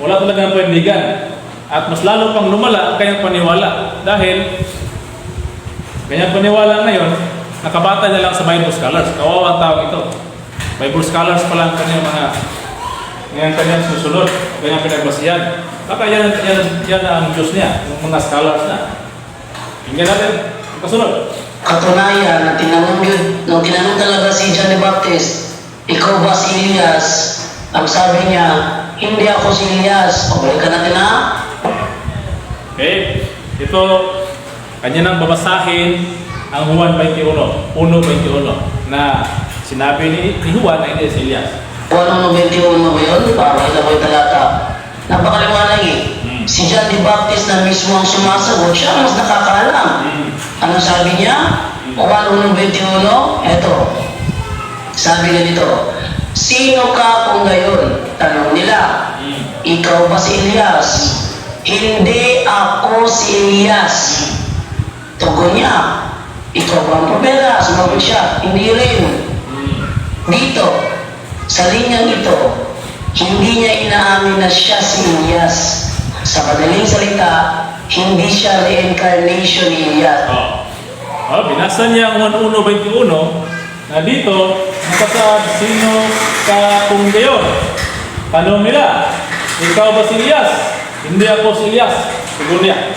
Wala talagang panindigan. At mas lalo pang lumala ang kanyang paniwala. Dahil kanyang paniwala ngayon, nakabata niya lang sa Bible scholars. Kawawang tao ito. Bible scholars pa lang kanyang susunod, kanyang pinagbasihan. Baka yan ang Diyos niya, yung mga scholars na. Tingnan natin, kasunod. Katunayan na tinanong yun, nung tinanong talaga si John the Baptist, ikaw ba si Elias? Ang sabi niya, hindi ako si Elias. O balikan natin na. Okay, ito, kanya nang babasahin ang Juan 21, 1:21, na sinabi ni Juan na hindi si Elias. Juan 1:21 ba yun? Para ito ko yung talata. Napakaliwanag eh. Si John the Baptist na mismo ang sumasagot, siya ang mas nakakaalam. Anong sabi niya? Juan 1:21, eto. Sabi niya dito, sino ka kung gayon? Tanong nila, ikaw ba si Elias? Hindi ako si Elias. Tugon niya, ikaw ba ang propeta? Sumagot siya, hindi rin. Dito, sa linyang ito, hindi niya inaamin na siya si Elias. Sa madaling salita, hindi siya reincarnation ni Elias. Binasa niya ang 1:21 na dito, nakasaad, sino ka kung gayon? Tanong nila, ikaw ba si Elias? Hindi ako si Elias. Tugon niya.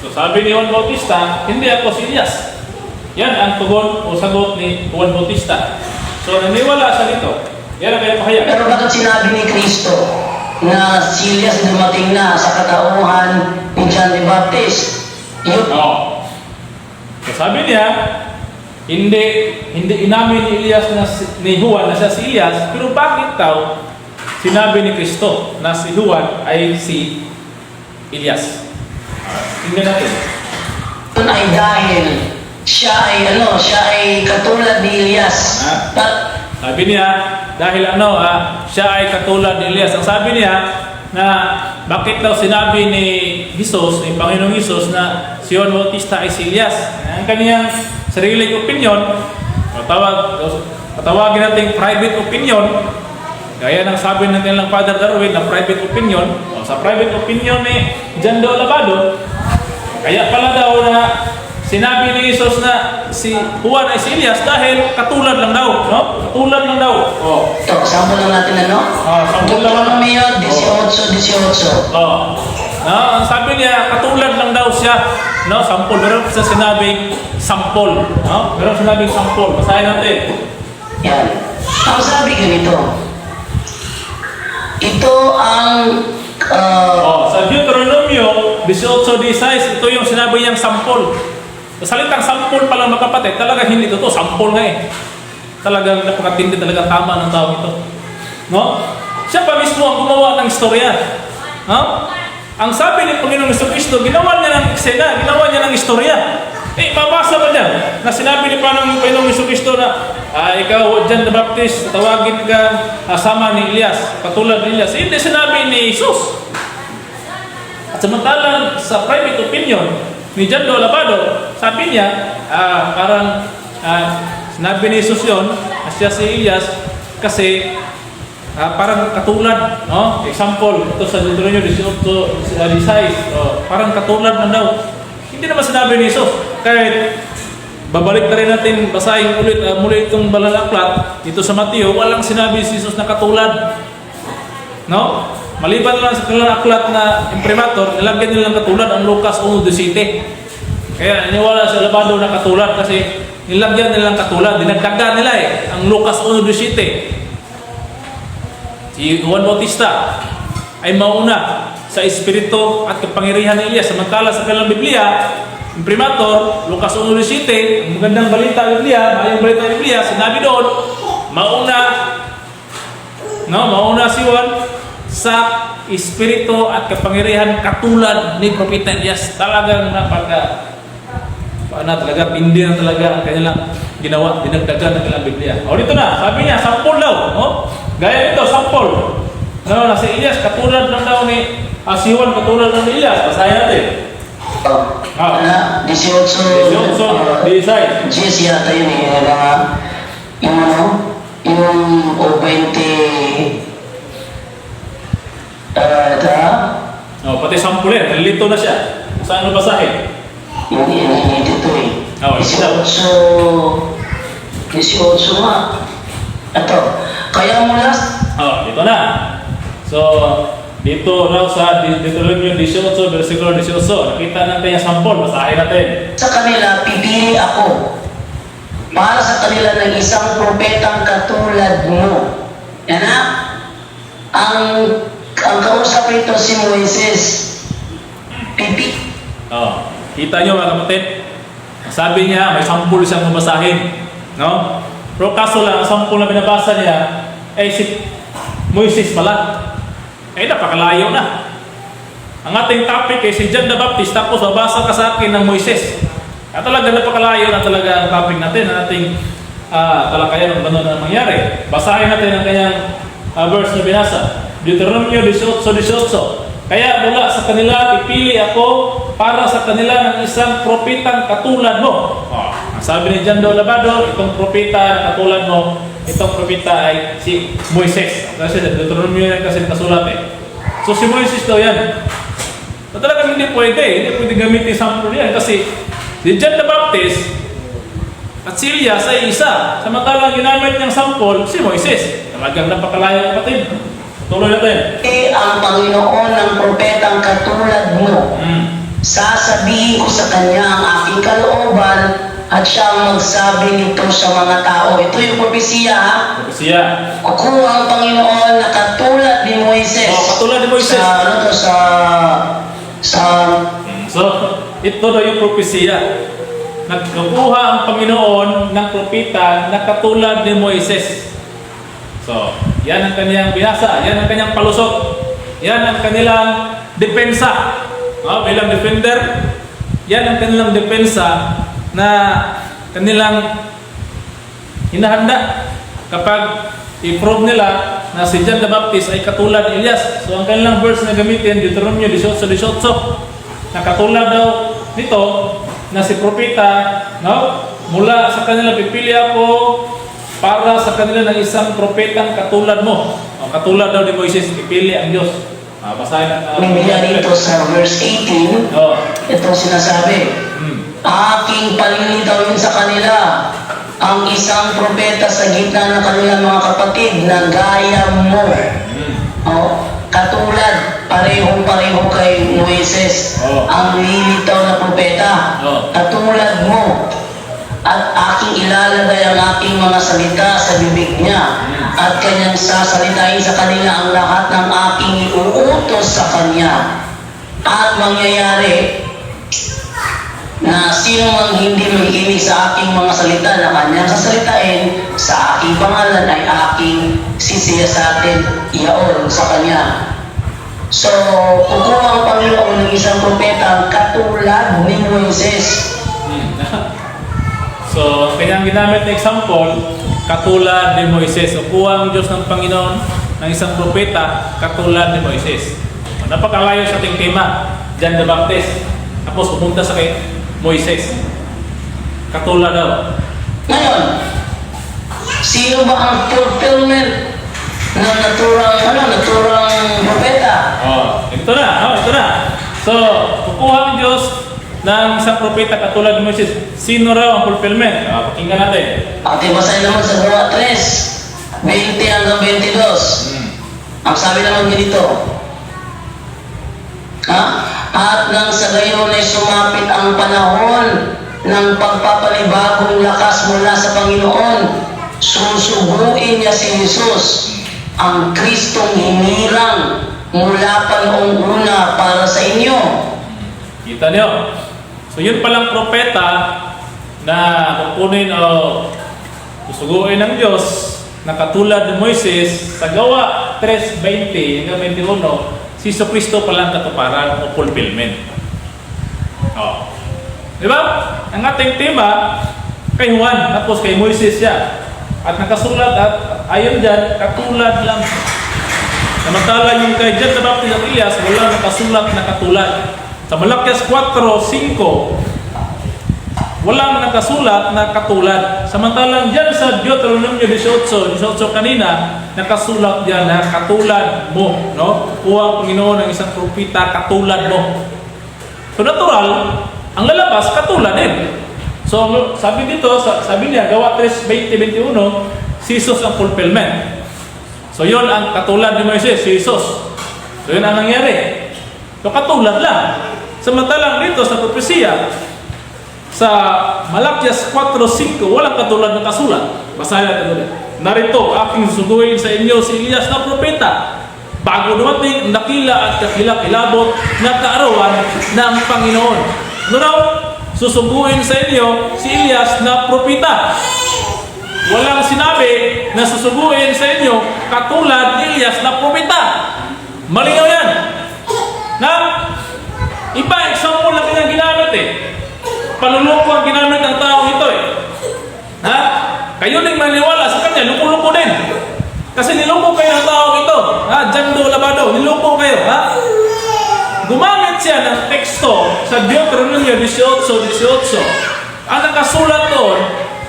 So sabi ni Juan Bautista, hindi ako si Elias. Yan ang tugon o sagot ni Juan Bautista. So naniwala siya dito. Yan ang kanyang pahayag. Pero bakit sinabi ni Kristo na si Elias dumating na sa katauhan ni John the Baptist? Yun. So sabi niya, hindi inamin ni Elias ni Juan na siya si Elias, pero bakit daw sinabi ni Kristo na si Juan ay si Elias? Tingnan natin. Ito ay dahil siya ay katulad ni Elias. Sabi niya, dahil siya ay katulad ni Elias. Ang sabi niya na bakit daw sinabi ni Jesus, ni Panginoong Jesus, na si Juan Bautista ay si Elias. Ang kaniyang sariling opinion, patawagin natin private opinion, gaya ng sabi ng kanilang Father Darwin na private opinion. Sa private opinion ni John de Olabado, kaya pala daw na sinabi ni Jesus na si Juan ay si Elias dahil katulad lang daw, no? Katulad lang daw. Ito, sample lang natin sample lang. Deuteronomio 18:18. Ang sabi niya, katulad lang daw siya, no? Sample. Meron sa sinabing sample, no? Meron sinabing sample. Basahin natin. Yan. Ang sabi ganito, ito ang sa Deuteronomio 18:16, ito yung sinabi niyang sample. Sa salitang sample pa lang, magkapatid, talaga hindi ito. Sample nga eh. Talagang napakatindi, talaga tama ng tao ito. No? Siya pa mismo ang gumawa ng istorya. No? Ang sabi ni Panginoong Kristo, ginawa niya ng eksena, ginawa niya ng istorya. Mabasa ba niya na sinabi ni Panginoong Kristo na ikaw, John the Baptist, tawagin ka sama ni Elias, katulad ni Elias. Hindi sinabi ni Jesus. At samantalang sa private opinion ni John de Olabado, sabi niya, parang sinabi ni Jesus yun, siya si Elias, kasi parang katulad, no? Example, ito sa Deuteronomio 18:16, parang katulad na daw. Hindi naman sinabi ni Jesus. Kahit babalik na rin natin, basahin muli itong banal na aklat, dito sa Mateo, walang sinabi si Jesus na katulad. No? Maliban lang sa kanilang aklat na imprimatur, nilagyan nilang katulad ang Lucas 1:17. Kaya naniwala sa Olabado na katulad kasi nilagyan nilang katulad, dinagdagan nila ang Lucas 1:17. Si Juan Bautista ay mauna sa espiritu at kapangyarihan ni Elias. Samantala sa kanilang Biblia, imprimatur, Lucas 1:17, ang magandang balita ng Biblia, mayang balita ng Biblia, sinabi doon, mauna si Juan sa espiritu at kapangyarihan katulad ni Propeta Elias. Talagang talaga pindi na talaga ang kanilang ginawa, dinagdagan ng kanilang Biblia. Dito na, sabi niya, sample daw. Gaya dito, sample. Na si Elias, katulad lang daw ni si Juan, katulad lang ni Elias. Basahin natin. 18:16 yata yun yung 20 Ito, Pati sample yan, nalilito na siya. Saan mo basahin? yung dito eh. 18 nga. Ito, kaya mula Dito na. So, dito raw sa Deuteronomio 18, versikulo 18, nakita natin yung sample, basahin natin. sa kanila, pipili ako para sa kanila ng isang propetang katulad mo. Yan na. Ang kausap ito si Moises. Kita nyo mga kapatid, sabi niya, may sample siyang mabasahin. No? Pero kaso lang, ang sample na binabasa niya, ay si Moises pala. Napakalayo na. Ang ating topic ay si John the Baptist, tapos babasa ka sa akin ng Moises. Talaga napakalayo na talaga ang topic natin, ang ating talakayan ng gano'n na mangyari. Basahin natin ang kanyang verse na binasa. Deuteronomio 18:18. Kaya mula sa kanila, pipili ako para sa kanila ng isang propetang katulad mo. Ang sabi ni John Labado, itong propeta na katulad mo, itong propeta ay si Moises. Kasi Deuteronomio yan kasi nakasulat eh. So si Moises daw yan. Talagang hindi pwede gamitin sample yan kasi si John the Baptist at si Elias ay isa. Samantalang ginamit niyang sample, si Moises. Talagang napakalayo kapatid. Tuloy natin. ang Panginoon ng propetang katulad mo. Sasabihin ko sa kanya ang aking kalooban at siya ang magsabi nito sa mga tao. Ito yung propesiya ha. Propesiya. Kukuha ang Panginoon na katulad ni Moises. Katulad ni Moises. So, ito daw yung propesiya. Nagkukuha ang Panginoon ng propeta na katulad ni Moises. So, yan ang kanyang binasa, yan ang kanyang palusot, yan ang kanilang depensa. Bilang defender, yan ang kanilang depensa na kanilang hinahanda kapag i-prove nila na si John the Baptist ay katulad ni Elias. So, ang kanilang verse na gamitin, Deuteronomio 18:18, na katulad daw nito na si propeta, mula sa kanila pipili ako para sa kanila ng isang propetang katulad mo. Katulad daw ni Moises, ipili ang Diyos. Basahin dito sa verse 18, itong sinasabi, aking palilitawin sa kanila ang isang propeta sa gitna ng kanilang mga kapatid na gaya mo. Katulad, parehong-pareho kay Moises, ang lilitaw na propeta. Katulad mo. At aking ilalagay ang aking mga salita sa bibig niya at kanyang sasalitain sa kanila ang lahat ng aking iuutos sa kanya. At mangyayari na sino mang hindi makikinig sa aking mga salita na kanyang sasalitain sa aking pangalan ay aking sisiyasatin iyaon sa kanya. So, kukuha ang Panginoon ng isang propeta katulad ni Moises. So, kanyang ginamit na example, katulad ni Moises. So, kuha ang Diyos ng Panginoon ng isang propeta, katulad ni Moises. Napakalayo sa ating tema, John the Baptist. Tapos, pupunta sa kay Moises. Katulad daw. Ngayon, sino ba ang fulfillment ng naturang propeta? Ito na. So, kukuha ang Diyos ng isang propeta katulad ni Moises. Sino raw ang fulfillment? Pakinggan natin. Basahin naman sa Gawa 3, 20 hanggang 22. Ang sabi naman ganito, at nang sa gayon ay sumapit ang panahon ng pagpapanibagong lakas mula sa Panginoon, susubuin niya si Jesus, ang Kristong hinirang mula pa noong una para sa inyo. Kita niyo? So yun palang propeta na kukunin o susuguin ng Diyos na katulad ni Moises sa Gawa 3:20 hanggang 21, si Kristo palang katuparan o fulfillment. Di ba? Ang ating tema kay Juan, tapos kay Moises siya. At nakasulat at ayon dyan, katulad lang. Samantala yung kay John the Baptist at Elias, wala nakasulat na katulad. Sa Malakias 4:5, walang nakasulat na katulad. Samantalang dyan sa Deuteronomio 18 kanina, nakasulat dyan na katulad mo, no? Kuha ang Panginoon ng isang propeta katulad mo. So natural, ang lalabas katulad din. So sabi dito, sabi niya, Gawa 3:20-21, si Jesus ang fulfillment. So yun ang katulad ni Moises, si Jesus. So yun ang nangyari. So katulad lang. Samantalang dito sa propesya, sa Malakias 4:5, walang katulad ng kasulat. Basahin natin ulit. Narito, aking susuguhin sa inyo si Elias na propeta, bago dumating ang dakila at kakilak-ilabot na kaarawan ng Panginoon. Ano raw? Susuguhin sa inyo si Elias na propeta. Walang sinabi na susuguhin sa inyo katulad ni Elias na propeta. Malinaw yan. Na iba, example na kanyang ginamit eh. Panuloko ang ginamit ng taong ito eh. Ha? Kayo din maniwala sa kanya, luko-luko din. Kasi niloko kayo ng taong ito. Ha? Jando Labado, niloko kayo. Ha? Gumamit siya ng teksto sa Deuteronomio 18:18. Ang nakasulat doon,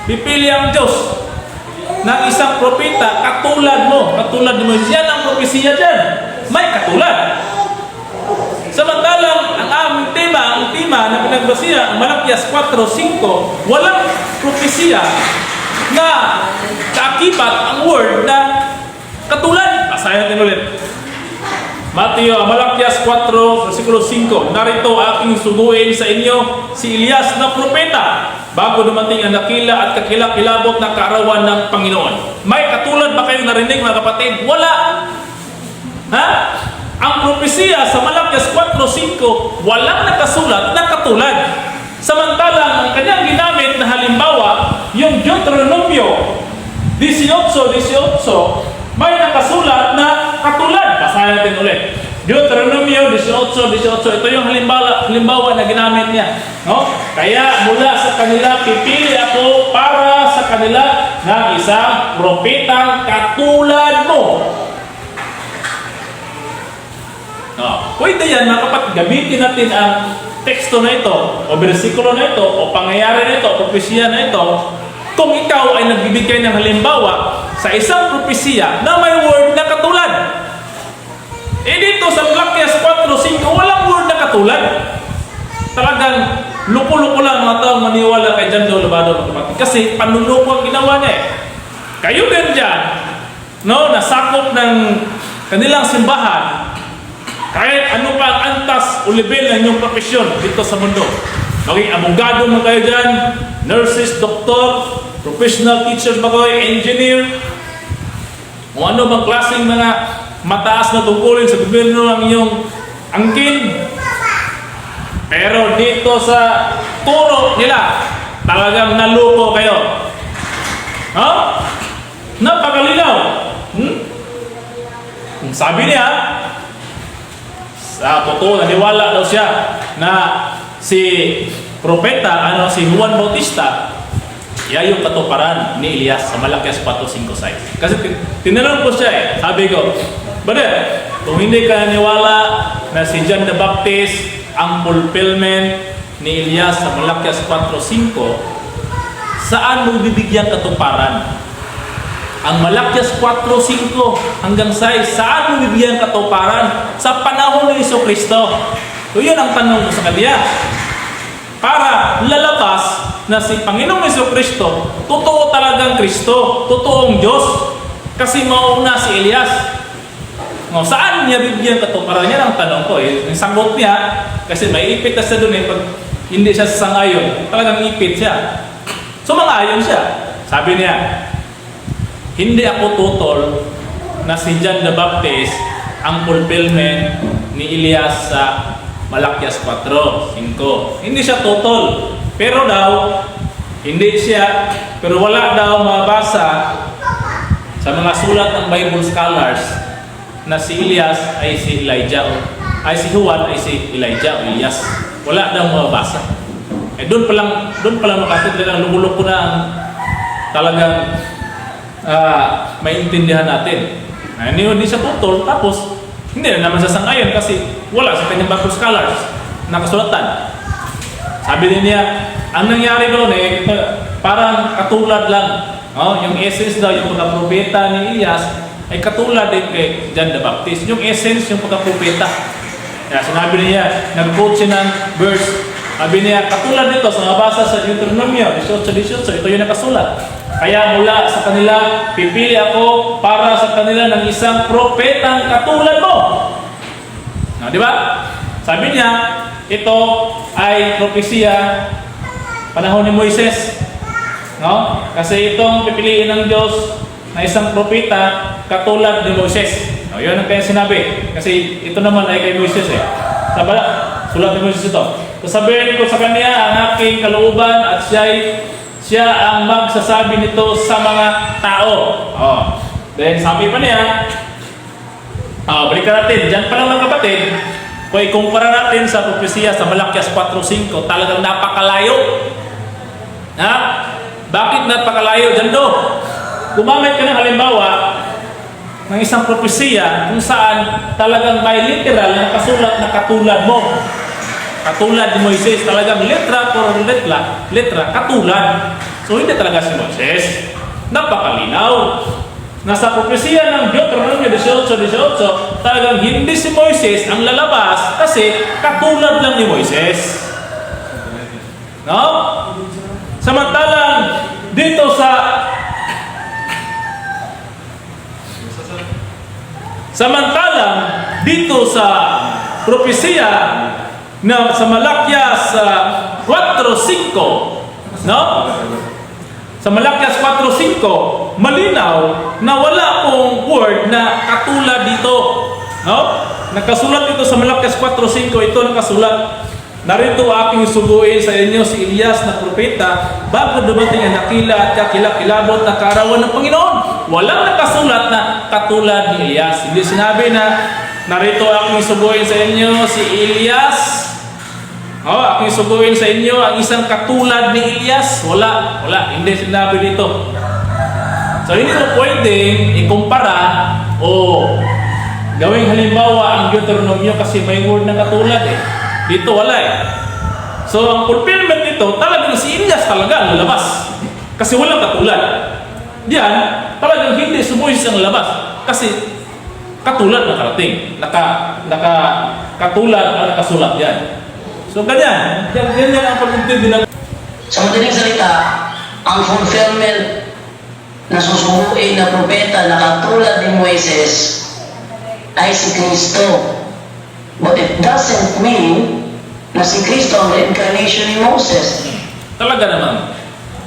pipili ang Diyos ng isang propeta katulad mo. Katulad mo. Yan ang propesiya dyan. May katulad. Samantalang ang aming tema na pinagbasihan, ang Malakias 4:5, walang propesiya na kaakibat ang word na katulad. Basahin natin ulit. Malakias 4:5, narito aking suguin sa inyo si Elias na propeta, bago dumating ang dakila at kakilak-ilabot na kaarawan ng Panginoon. May katulad ba kayong narinig, mga kapatid? Wala. Ha? Ang propesiya sa Malakias 4:5, walang nakasulat na katulad. Samantalang ang kanyang ginamit na halimbawa, yung Deuteronomio 18:18, may nakasulat na katulad. Basahin natin ulit. Deuteronomio 18:18, ito yung halimbawa na ginamit niya. No? Kaya mula sa kanila pipili ako para sa kanila ng isang propetang katulad mo. No. Pwede yan, mga kapatid, gamitin natin ang teksto na ito, o bersikulo na ito, o pangyayari na ito, o propesya na ito, kung ikaw ay nagbibigay ng halimbawa sa isang propesya na may word na katulad. Eh dito sa Malakias 4:5, walang word na katulad. Talagang luko-luko lang mga taong maniwala kay Jando Labado, mga kapatid. Kasi panluluko ang ginawa niya eh. Kayo din dyan, no, nasakop ng kanilang simbahan, kahit ano pa ang antas o level ng inyong profesyon dito sa mundo. Maging abogado mo kayo dyan, nurses, doktor, professional teachers ba kayo, engineer, o ano bang klaseng mga mataas na tungkulin sa gobyerno ng inyong angkin. Pero dito sa turo nila, talagang naluko kayo. Ha? Napakalinaw. Sabi niya, sa totoo, naniwala daw siya na si propeta, si Juan Bautista, yan yung katuparan ni Elias sa Malakias 4:5-6. Kasi tinanong ko siya eh, sabi ko, brother, kung hindi ka naniwala na si John the Baptist ang fulfillment ni Elias sa Malakias 4:5, saan mo bibigyan katuparan? Ang Malakias 4:5 hanggang 6, saan mo bibigyan katuparan? Sa panahon ni Jesucristo. So yun ang tanong ko sa kanya. Para lalabas na si Panginoong Jesucristo, totoo talagang Kristo, totoong Diyos. Kasi mauna si Elias. No, saan niya bibigyan katuparan? Yan ang tanong ko. Yung sagot niya, kasi may ipit na siya doon pag hindi siya sangayon, talagang ipit siya. So mga-ayon siya. Sabi niya, hindi ako tutol na si John the Baptist ang fulfillment ni Elias sa Malakias 4:5. Hindi siya tutol. Pero daw, hindi siya, pero wala daw mabasa sa mga sulat ng Bible scholars na si Elias ay si Elijah, ay si Juan ay si Elijah o Elias. Wala daw mabasa. Eh doon pa lang makatid na lumulok ko na ang talagang maintindihan natin. Hindi siya tutol, tapos hindi na naman siya sangayon kasi wala sa kanyang Bible scholars na kasulatan. Sabi din niya, ang nangyari doon parang katulad lang. Yung essence daw, yung pagkapropeta ni Elias, ay katulad din kay John the Baptist. Yung essence, yung pagkapropeta. Kaya sinabi niya, nag-quote siya ng verse. Sabi niya, katulad nito sa nabasa sa Deuteronomio 18:18, ito yung nakasulat. Kaya mula sa kanila, pipili ako para sa kanila ng isang propetang katulad mo. Di ba? Sabi niya, ito ay propesya panahon ni Moises. No? Kasi itong pipiliin ng Diyos na isang propeta katulad ni Moises. Yun ang kaya sinabi. Kasi ito naman ay kay Moises sulat ni Moises ito. Sasabihin ko sa kanya ang aking kalooban at siya ang magsasabi nito sa mga tao. Then sabi pa niya, balikan natin. Diyan pa lang mga kapatid, kung ikumpara natin sa propesya sa Malakias 4:5, talagang napakalayo. Bakit napakalayo dyan do? Gumamit ka ng halimbawa ng isang propesya kung saan talagang may literal na kasulat na katulad mo. Katulad ni Moises, talagang letra por letra, katulad. So hindi talaga si Moises. Napakalinaw. Nasa propesya ng Deuteronomio 18:18, talagang hindi si Moises ang lalabas kasi katulad lang ni Moises. No? Samantalang dito sa propesya na sa Malakias 4:5, no? Sa Malakias 4:5, malinaw na wala pong word na katulad dito, no? Nakasulat dito sa Malakias 4:5, ito nakasulat. Narito aking suguin sa inyo si Elias na propeta bago dumating ang nakila at kakilakilabot na kaarawan ng Panginoon. Walang nakasulat na katulad ni Elias. Hindi sinabi na narito aking suguin sa inyo si Elias. Aking suguin sa inyo ang isang katulad ni Elias. Wala. Hindi sinabi dito. So hindi mo pwedeng ikumpara o gawing halimbawa ang Deuteronomio kasi may word na katulad Dito wala So ang fulfillment nito, talagang si Elias talaga ang lalabas. Kasi walang katulad. Diyan, talagang hindi si Moises ang lalabas. Kasi katulad na karating. Katulad ang nakasulat yan. So ganyan. Yan ang pag-intindi ng... Sa madaling salita, ang fulfillment na susubuin na propeta na katulad ni Moises ay si Kristo. But it doesn't mean na si Kristo ang reincarnation ni Moses. Talaga naman.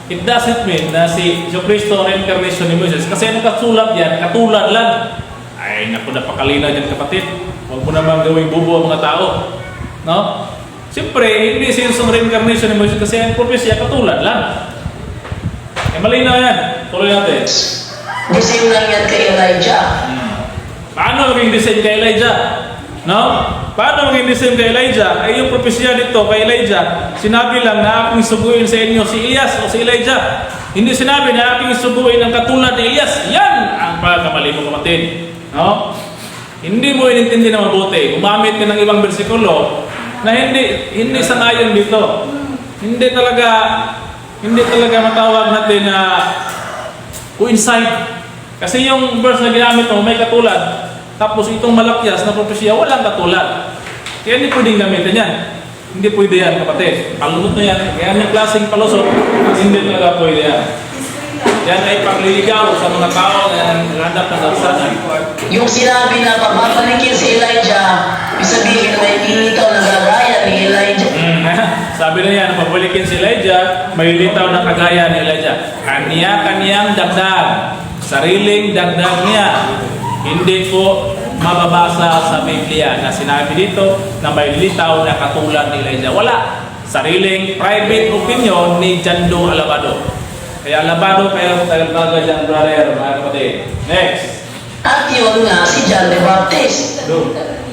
It doesn't mean na si Kristo ang reincarnation ni Moses. Kasi nakasulat yan, katulad lang. Ay, naku, napakalinaw yan kapatid. Huwag mo naman gawing bubo ang mga tao. No? Siyempre, hindi sinsong reincarnation ni Moses kasi ang propesya katulad lang. Malinaw yan. Tuloy natin. Design lang yan kay Elijah. Paano maging design kay Elijah? No? Paano maging design kay Elijah? Ay yung propesya dito kay Elijah, sinabi lang na aking suguin sa inyo si Elias o si Elijah. Hindi sinabi na aking suguin ang katulad ni Elias. Yan ang pagkamali mo kapatid. No? Hindi mo inintindi na mabuti. Gumamit ka ng ibang bersikulo na hindi sangayon dito. Hindi talaga matawag natin na coincide. Kasi yung verse na ginamit mo may katulad. Tapos itong Malakias na propesya, walang katulad. Kaya hindi pwedeng gamitin yan. Hindi pwede yan, kapatid. Palusot na yan. Kaya yung klaseng palusot, hindi talaga pwede yan. Yan ay pangliligaw sa mga tao na naghanap ng karusahan. Yung sinabi na pababalikin si Elijah, isabihin may lilitaw na gagaya ni Elijah. Sabi na yan, pabalikin si Elijah, may lilitaw na kagaya ni Elijah. Kanya-kanyang dagdag. Sariling dagdag niya. Hindi po mababasa sa Biblia na sinabi dito na may lilitaw na katulad ni Elijah. Wala. Sariling private opinion ni Jando Alabado. Kaya Alabado, kaya tagal-tagal dyan, brother, mga kapatid. Next. At yun nga si John the Baptist.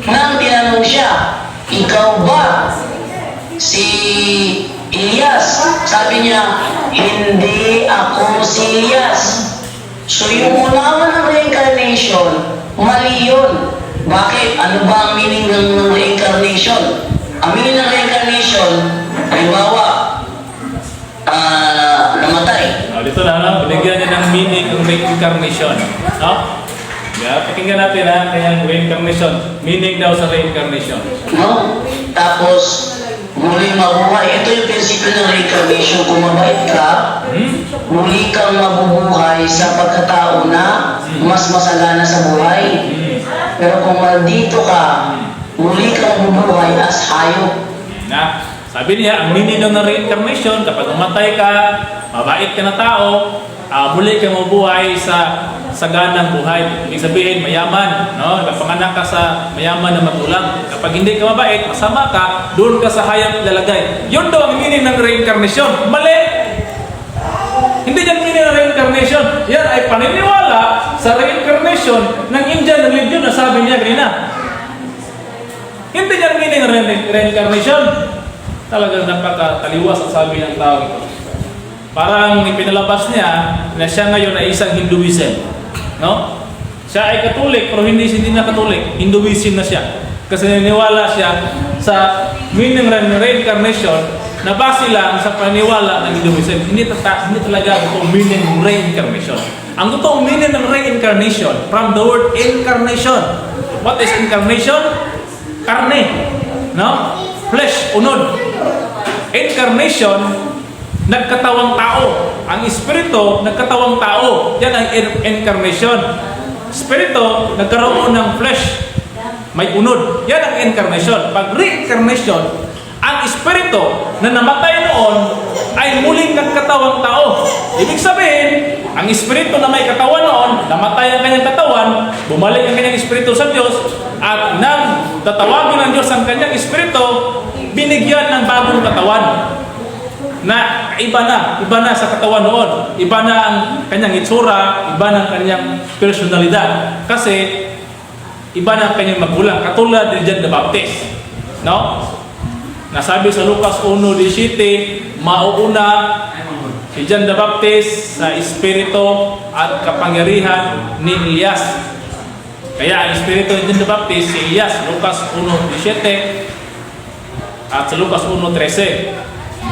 Nang tinanong siya, ikaw ba si Elias? Sabi niya, hindi ako si Elias. So yung unawan ng reincarnation, mali yun. Bakit? Ano ba ang meaning ng reincarnation? Ang meaning ng reincarnation, halimbawa, ito na, no? Binigyan niya ng meaning ng reincarnation. No? Yeah, pakinggan natin ha, kanyang reincarnation. Meaning daw sa reincarnation. No? Tapos, muli mabuhay. Ito yung prinsipyo ng reincarnation. Kung mabait ka, muli kang mabubuhay sa pagkatao na mas masagana sa buhay. Pero kung maldito ka, muli kang mabubuhay as hayop. Na, sabi niya, ang meaning ng reincarnation, kapag umatay ka, mabait ka na tao, muli kang mabuhay sa saganang buhay. Ibig sabihin, mayaman, no? Napanganak ka sa mayaman na magulang. Kapag hindi ka mabait, masama ka, doon ka sa hayop lalagay. Yun daw ang meaning ng reincarnation. Mali! Hindi yan meaning ng reincarnation. Yan ay paniniwala sa reincarnation ng Indian religion na sabi niya kanina. Hindi yan meaning ng reincarnation. Talagang napakataliwas ang sabi ng tao ito. Parang ipinalabas niya na siya ngayon ay isang Hinduism. No? Siya ay Katolik pero hindi na Katolik. Hinduism na siya. Kasi naniniwala siya sa meaning ng reincarnation na base lang sa paniniwala ng Hinduism. Hindi talaga ito meaning ng reincarnation. Ang totoong meaning ng reincarnation from the word incarnation. What is incarnation? Karne. No? Flesh, unod. Incarnation, nagkatawang tao. Ang espiritu, nagkatawang tao. Yan ang incarnation. Espiritu, nagkaroon ng flesh. May unod. Yan ang incarnation. Pag reincarnation, ang espiritu na namatay noon ay muling nagkatawang tao. Ibig sabihin, ang espiritu na may katawan noon, namatay ang kanyang katawan, bumalik ang kanyang espiritu sa Diyos, at nang tatawagin ng Diyos ang kanyang espiritu, binigyan ng bagong katawan na iba na sa katawan noon. Iba na ang kanyang itsura, iba na ang kanyang personalidad. Kasi iba na ang kanyang magulang, katulad ni John the Baptist. No? Nasabi sa Lucas 1:17, mauuna si John the Baptist sa espiritu at kapangyarihan ni Elias. Kaya ang espiritu ni John the Baptist, si Elias, Lucas 1:17 at sa Lucas 1:13.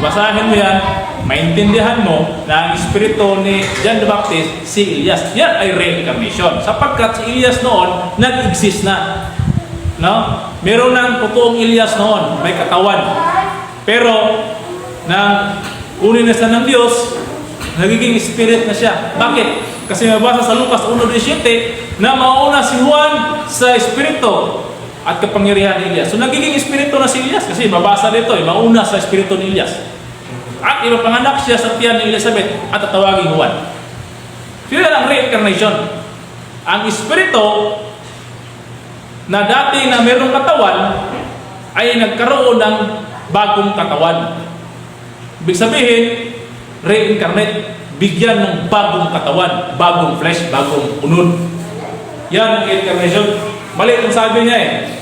Basahin mo yan, maintindihan mo na ang espiritu ni John the Baptist, si Elias. Yan ay reincarnation. Sapagkat si Elias noon, nag-exist na. No? Meron ng totoong Elias noon, may katawan. Pero, nang kunin na siya ng Diyos, nagiging spirit na siya. Bakit? Kasi mabasa sa Lucas 1:17 na mauna si Juan sa espiritu at kapangyarihan ni Elias. So, nagiging espiritu na si Elias kasi mabasa dito, mauna sa espiritu ni Elias. At ipapanganak siya sa tiyan ni Elizabeth at tatawagin Juan. So, yan ang reincarnation. Ang espiritu na dati na mayroong katawan ay nagkaroon ng bagong katawan. Ibig sabihin, reincarnate, bigyan ng bagong katawan, bagong flesh, bagong unod. Yan ang reincarnation. Mali ang sabi niya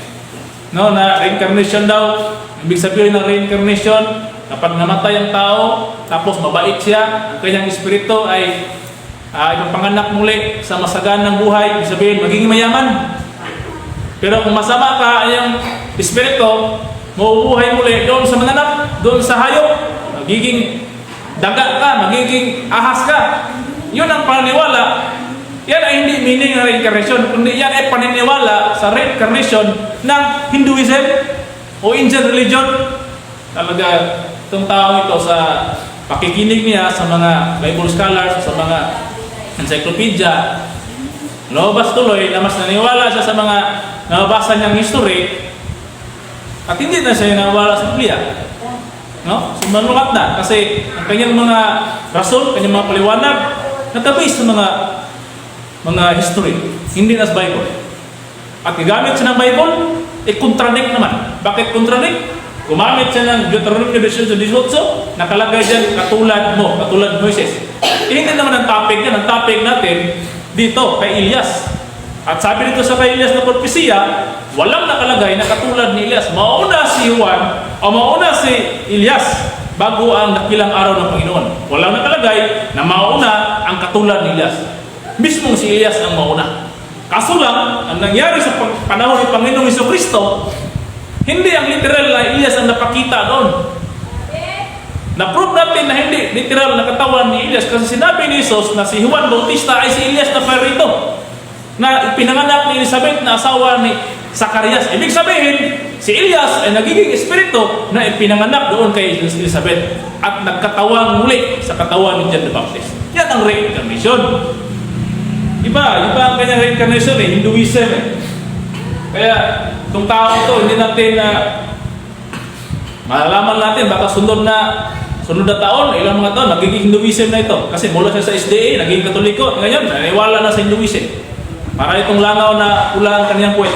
no, na reincarnation daw. Ibig sabihin ng reincarnation, kapag namatay ang tao, tapos mabait siya, ang kanyang espiritu ay ipapanganak muli sa masaganang buhay. Ibig sabihin, magiging mayaman. Pero kung masama ka, yung espiritu, mabubuhay muli doon sa mananap, doon sa hayop, magiging daga ka, magiging ahas ka. Yun ang paniniwala. Yan ay hindi meaning ng reincarnation, kundi yan ay paniniwala sa reincarnation ng Hinduism o Indian religion. Talaga, itong tao ito sa pakikinig niya sa mga Bible scholars, sa mga encyclopedia, lumabas tuloy na mas naniwala siya sa mga nababasa niyang history at hindi na siya naniwala sa Biblia. No? So manukat na kasi ang kanyang mga rason, kanyang mga paliwanag nakabase sa mga history, hindi na sa Bible. At gamit siya ng Bible, contradict naman. Bakit contradict? Gumamit siya ng Deuteronomy 18:18, nakalagay dyan katulad Moises. Hindi naman ang topic yan. Ang topic natin dito kay Elias. At sabi dito sa kay Elias na propesiya, walang nakalagay na katulad ni Elias. Mauna si Juan o mauna si Elias bago ang dakilang araw ng Panginoon. Walang nakalagay na mauna ang katulad ni Elias. Mismong si Elias ang mauna. Kaso lang, ang nangyari sa panahon ni Panginoong Jesucristo, hindi ang literal na Elias ang napakita doon. Na-prove natin na hindi literal na katawan ni Elias kasi sinabi ni Jesus na si Juan Bautista ay si Elias na Ferrito na pinanganak ni Elizabeth na asawa ni Zacarias. Ibig sabihin, si Elias ay nagiging espiritu na ipinanganak doon kay Elizabeth at nagkatawang muli sa katawan ni John the Baptist. Yan ang reincarnation. Iba ang kanyang reincarnation Hinduism Kaya, itong tao ito, hindi natin malalaman natin, baka sunod na taon, ilang mga taon, nagiging Hinduism na ito. Kasi mula siya sa SDA, naging Katoliko. Ngayon, naniwala na sa Hinduism. Para itong langaw na pula ang kanyang puwet.